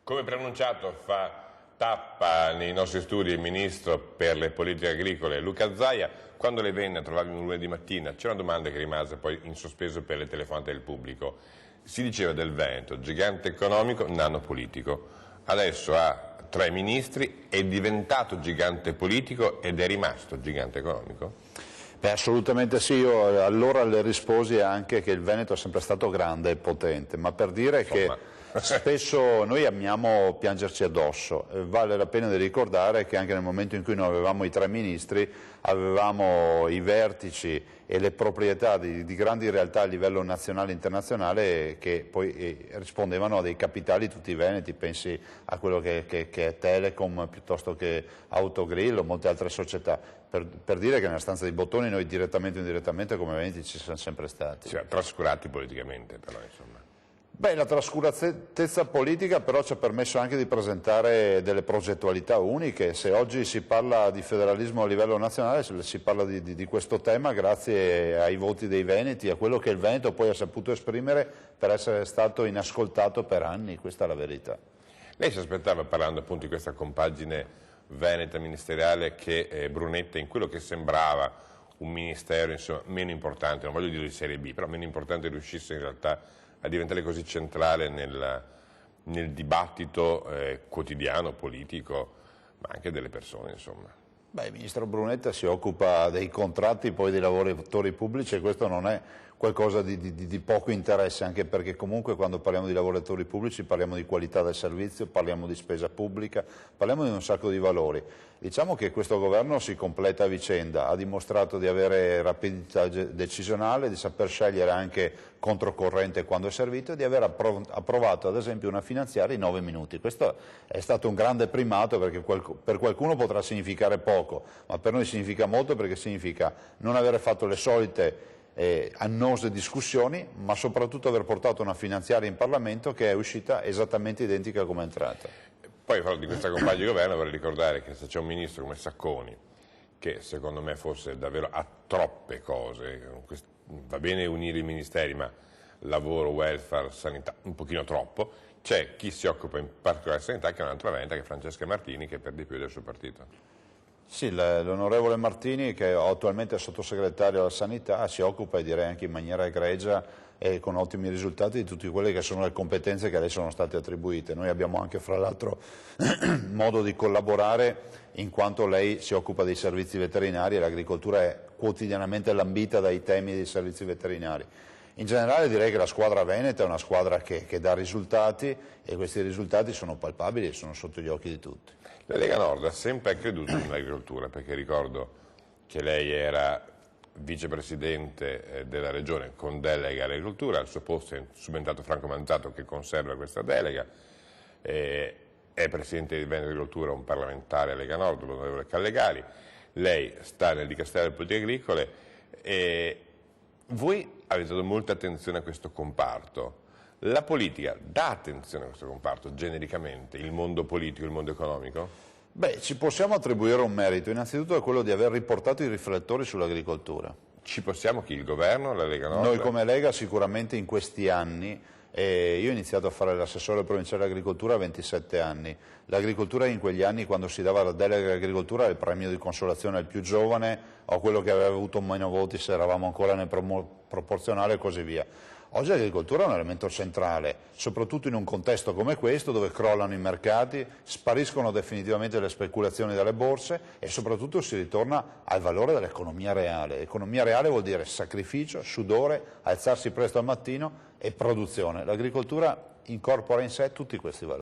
Come preannunciato fa tappa nei nostri studi il Ministro per le politiche agricole Luca Zaia. Quando le venne a trovarmi un lunedì mattina c'era una domanda che rimase poi in sospeso per le telefonate del pubblico. Si diceva del Veneto, gigante economico, nano politico. Adesso ha 3 ministri, è diventato gigante politico ed è rimasto gigante economico? Beh, assolutamente sì, io allora le risposi anche che il Veneto è sempre stato grande e potente, ma per dire che spesso noi amiamo piangerci addosso. Vale la pena di ricordare che anche nel momento in cui noi avevamo i 3 ministri, avevamo i vertici e le proprietà di grandi realtà a livello nazionale e internazionale che poi rispondevano a dei capitali tutti veneti, pensi a quello che è Telecom piuttosto che Autogrill o molte altre società, per dire che nella stanza di Bottoni noi direttamente o indirettamente come veneti ci siamo sempre stati. Cioè, trascurati politicamente però, insomma. Beh, la trascuratezza politica però ci ha permesso anche di presentare delle progettualità uniche. Se oggi si parla di federalismo a livello nazionale, si parla di questo tema grazie ai voti dei veneti, a quello che il Veneto poi ha saputo esprimere per essere stato inascoltato per anni, questa è la verità. Lei si aspettava, parlando appunto di questa compagine veneta ministeriale, che Brunetta, in quello che sembrava un ministero insomma, meno importante, non voglio dire di serie B, però meno importante, riuscisse in realtà a diventare così centrale nel dibattito quotidiano, politico, ma anche delle persone, insomma. Beh, il ministro Brunetta si occupa dei contratti poi dei lavoratori pubblici e questo non è qualcosa di poco interesse, anche perché comunque quando parliamo di lavoratori pubblici parliamo di qualità del servizio, parliamo di spesa pubblica, parliamo di un sacco di valori. Diciamo che questo governo si completa a vicenda, ha dimostrato di avere rapidità decisionale, di saper scegliere anche controcorrente quando è servito e di aver approvato ad esempio una finanziaria in 9 minuti. Questo è stato un grande primato perché per qualcuno potrà significare poco, ma per noi significa molto perché significa non avere fatto le solite annose discussioni, ma soprattutto aver portato una finanziaria in Parlamento che è uscita esattamente identica come è entrata. Poi di questa compagna di governo vorrei ricordare che se c'è un ministro come Sacconi, che secondo me forse davvero ha troppe cose, va bene unire i ministeri, ma lavoro, welfare, sanità, un pochino troppo, c'è chi si occupa in particolare di sanità, che è un'altra veneta, che è Francesca Martini, che per di più è del suo partito. Sì, l'onorevole Martini, che attualmente è sottosegretario alla sanità, si occupa, e direi anche in maniera egregia e con ottimi risultati, di tutte quelle che sono le competenze che a lei sono state attribuite. Noi abbiamo anche, fra l'altro, modo di collaborare in quanto lei si occupa dei servizi veterinari e l'agricoltura è quotidianamente lambita dai temi dei servizi veterinari. In generale direi che la squadra veneta è una squadra che dà risultati e questi risultati sono palpabili e sono sotto gli occhi di tutti. La Lega Nord ha sempre creduto nell'agricoltura, perché ricordo che lei era vicepresidente della regione con delega all'agricoltura, al suo posto è subentrato Franco Manzato che conserva questa delega, è presidente di Veneto Agricoltura, un parlamentare Lega Nord, l'onorevole Callegari, lei sta nel Dicastero delle Politiche Agricole e voi avete dato molta attenzione a questo comparto. La politica dà attenzione a questo comparto genericamente, il mondo politico, il mondo economico? Beh, ci possiamo attribuire un merito, innanzitutto è quello di aver riportato i riflettori sull'agricoltura. Ci possiamo chi? Il governo, la Lega Nord? Noi come Lega sicuramente in questi anni, io ho iniziato a fare l'assessore provinciale all'agricoltura a 27 anni, l'agricoltura in quegli anni quando si dava la delega all'agricoltura il premio di consolazione al più giovane o quello che aveva avuto meno voti se eravamo ancora nel proporzionale e così via. Oggi l'agricoltura è un elemento centrale, soprattutto in un contesto come questo dove crollano i mercati, spariscono definitivamente le speculazioni dalle borse e soprattutto si ritorna al valore dell'economia reale. Economia reale vuol dire sacrificio, sudore, alzarsi presto al mattino e produzione. L'agricoltura incorpora in sé tutti questi valori.